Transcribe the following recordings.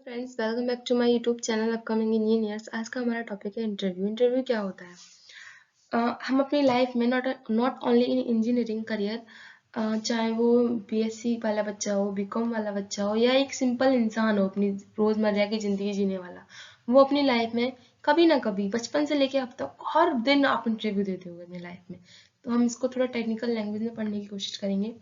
Friends, welcome back to my YouTube channel upcoming engineers. आज का हमारा टॉपिक है इंटरव्यू। इंटरव्यू क्या होता है? हम अपनी लाइफ में not only in engineering career, चाहे वो बीएससी वाला बच्चा हो, बीकॉम वाला बच्चा हो, या एक सिंपल इंसान हो अपनी रोजमर्रा की जिंदगी जीने वाला, वो अपनी लाइफ में कभी ना कभी बचपन से लेके अब तक हर दिन आप इंटरव्यू देते होंगे अपनी लाइफ में। तो हम इसको थोड़ा टेक्निकल लैंग्वेज में पढ़ने की कोशिश करेंगे।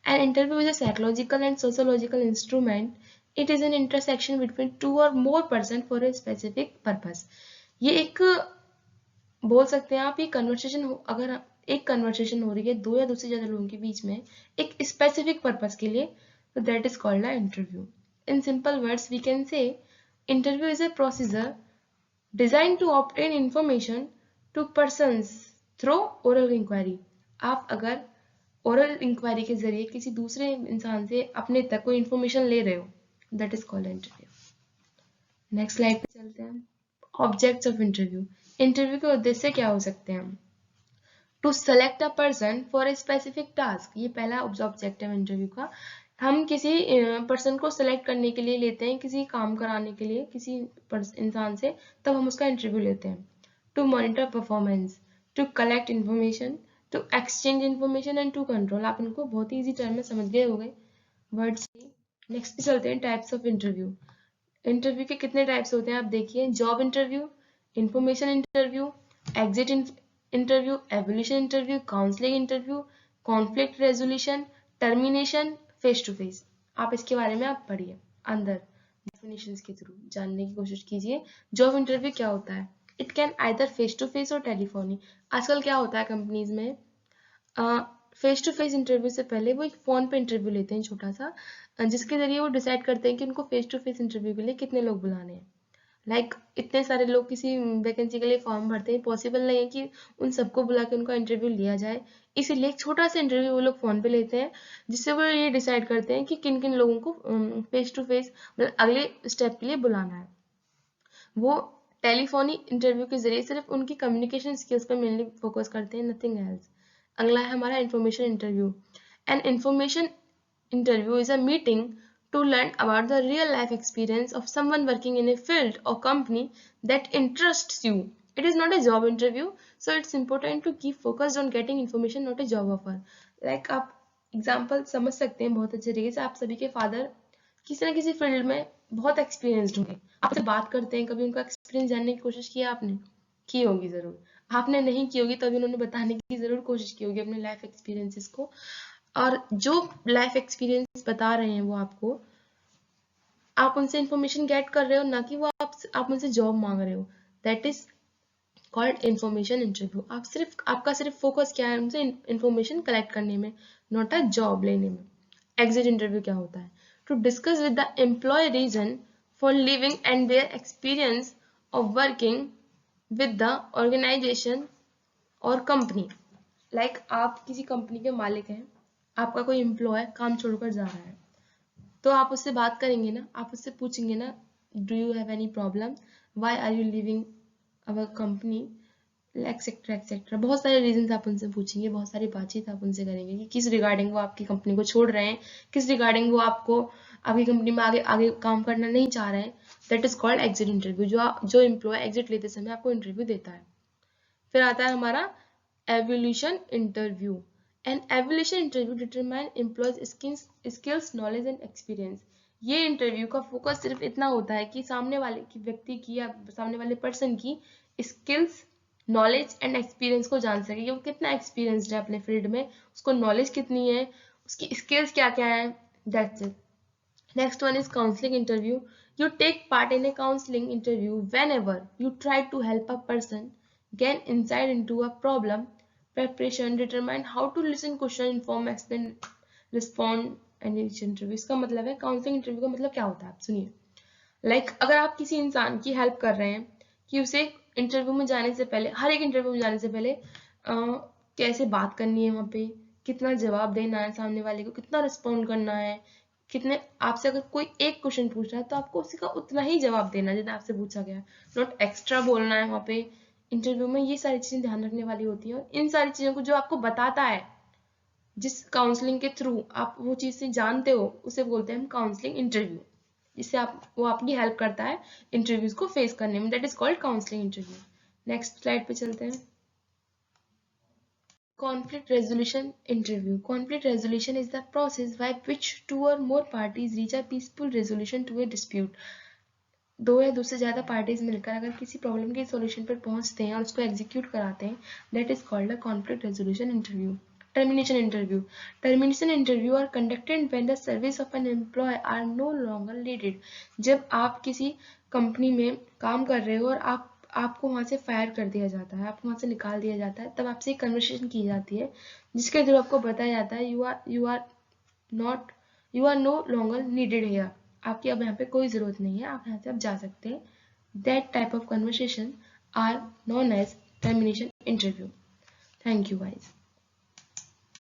An interview is a psychological and sociological instrument. It is an intersection between two or more persons for a specific purpose. ये एक बोल सकते हैं आप, ये कन्वर्सेशन अगर एक कन्वर्सेशन हो रही है दो या दो से ज्यादा लोगों के बीच में एक स्पेसिफिक पर्पस के लिए, तो that is called a interview. In simple words we can say interview is a procedure designed to obtain information to persons through oral inquiry. आप अगर ओरल इंक्वायरी के जरिए किसी दूसरे इंसान से अपने तक कोई इंफॉर्मेशन ले रहे हो, that is called interview. Next slide पे चलते हैं. Objects of interview. इंटरव्यू के उद्देश्य क्या हो सकते हैं? To select a person for a specific task. ये पहला ऑब्जेक्ट है इंटरव्यू का. हम किसी पर्सन को सेलेक्ट करने के लिए लेते हैं, किसी काम कराने के लिए किसी इंसान से, तब हम उसका इंटरव्यू लेते हैं. To monitor performance, to collect information, to exchange information and to control. आप इनको बहुत ही इजी टर्म में समझ गए होंगे वर्ड्स. नेक्स्ट पे चलते हैं टाइप्स ऑफ इंटरव्यू. इंटरव्यू के कितने टाइप्स होते हैं आप देखिए. Job interview, information interview, exit interview, evolution interview, counselling interview, conflict resolution, termination, face to face. आप इसके बारे में आप पढ़िए, अंदर डेफिनेशंस के थ्रू जानने की कोशिश कीजिए. जॉब इंटरव्यू क्या होता है? It can either face to face और टेलीफोनी. आजकल क्या होता है कंपनीज में, फेस टू फेस इंटरव्यू से पहले वो एक फोन पे इंटरव्यू लेते हैं छोटा सा, जिसके जरिए वो डिसाइड करते हैं कि उनको फेस टू फेस इंटरव्यू के लिए कितने लोग बुलाने हैं. इतने सारे लोग किसी वैकेंसी के लिए फॉर्म भरते हैं, पॉसिबल नहीं है कि उन सबको बुला के उनका इंटरव्यू लिया जाए. इसीलिए एक छोटा सा इंटरव्यू वो लोग फोन पे लेते हैं, जिससे वो ये डिसाइड करते हैं कि किन किन लोगों को फेस टू फेस मतलब अगले स्टेप के लिए बुलाना है. वो टेलीफोनी इंटरव्यू के जरिए सिर्फ उनकी कम्युनिकेशन स्किल्स पर मेनली फोकस करते हैं, नथिंग एल्स. अगला है हमारा information interview. An information interview is a meeting to learn about the real life experience of someone working in a field or company that interests you. It is not a job interview, so it's important to keep focused on getting information, not a job offer. आप example समझ सकते हैं बहुत अच्छे तरीके से. आप सभी के फादर किसी न किसी फील्ड में बहुत एक्सपीरियंस्ड होंगे. आपसे बात करते हैं, कभी उनका एक्सपीरियंस जानने की कोशिश की आपने? की होगी जरूर. आपने नहीं की होगी तभी उन्होंने बताने की जरूर कोशिश की होगी अपने लाइफ एक्सपीरियंसेस को. और जो लाइफ एक्सपीरियंस बता रहे हैं वो आपको, आप उनसे इंफॉर्मेशन गेट कर रहे हो, ना कि वो आप उनसे जॉब मांग रहे हो. That is called information interview. आपका सिर्फ फोकस क्या है? उनसे इंफॉर्मेशन कलेक्ट करने में, नॉट अ जॉब लेने में. एग्जिट इंटरव्यू क्या होता है? To discuss with the employ reason for living and their experience of working with the organisation और कंपनी. आप किसी कंपनी के मालिक हैं, आपका कोई एम्प्लॉय काम छोड़कर जा रहा है, तो आप उससे बात करेंगे ना, आप उससे पूछेंगे ना, do you have any problem, why are you living our company, etcetera etcetera. बहुत सारे रीजंस आप उनसे पूछेंगे, बहुत सारी बातचीत आप उनसे करेंगे कि किस रिगार्डिंग वो आपकी कंपनी को छोड़ रहे हैं, किस रिगार्डिंग वो आपको आपकी कंपनी में आगे आगे काम करना नहीं चाह रहे हैं. That is called exit interview. जो एम्प्लॉय एग्जिट लेते समय आपको इंटरव्यू देता है. फिर आता है हमारा evolution interview. N evolution interview determine employees skills, knowledge and experience. ये इंटरव्यू का फोकस सिर्फ इतना होता है कि सामने वाले की व्यक्ति की या सामने वाले पर्सन की स्किल्स, नॉलेज एंड एक्सपीरियंस को जान सके कि वो कितना एक्सपीरियंस्ड है अपने फील्ड में, उसको नॉलेज कितनी है, उसकी स्किल्स क्या क्या है. That's it. Next one is counseling interview. You take part in a counseling interview whenever you try to help a person gain insight into a problem. Preparation, determine how to listen, question, inform, explain, respond and each interview. इसका मतलब है counselling interview का मतलब क्या होता है, आप सुनिए. अगर आप किसी इंसान की हेल्प कर रहे हैं कि उसे इंटरव्यू में जाने से पहले, हर एक इंटरव्यू में जाने से पहले कैसे बात करनी है, वहाँ पे कितना जवाब देना है, सामने वाले को कितना रिस्पॉन्ड करना है, कितने, आपसे अगर कोई एक क्वेश्चन पूछ रहा है तो आपको उसी का उतना ही जवाब देना है जितना आपसे पूछा गया है, नॉट एक्स्ट्रा बोलना है. वहाँ पे इंटरव्यू में ये सारी चीजें ध्यान रखने वाली होती हैं. और इन सारी चीजों को जो आपको बताता है, जिस काउंसलिंग के थ्रू आप वो चीज से जानते हो, उसे बोलते हैं हम काउंसलिंग इंटरव्यू. जिससे वो आपकी हेल्प करता है इंटरव्यूज को फेस करने में, that is called counselling interview. Next slide पे चलते हैं। Conflict resolution interview. Conflict resolution is the process by which two or more parties reach a peaceful resolution to a dispute. दो या दो से ज्यादा पार्टीज मिलकर अगर किसी प्रॉब्लम के सॉल्यूशन पर पहुंचते हैं और उसको एग्जीक्यूट कराते हैं, that is called a conflict resolution interview. Termination interview. Termination interview are conducted when the service of an employ are no longer needed. जब आप किसी कंपनी में काम कर रहे हो और आपको वहां से फायर कर दिया जाता है, आपको वहां से निकाल दिया जाता है, तब आपसे एक कन्वर्सेशन की जाती है जिसके थ्रू आपको बताया जाता है you are no longer needed here. आपकी अब यहाँ पे कोई जरूरत नहीं है, आप यहाँ से अब जा सकते हैं। That type of conversation are known as termination interview. Thank you guys.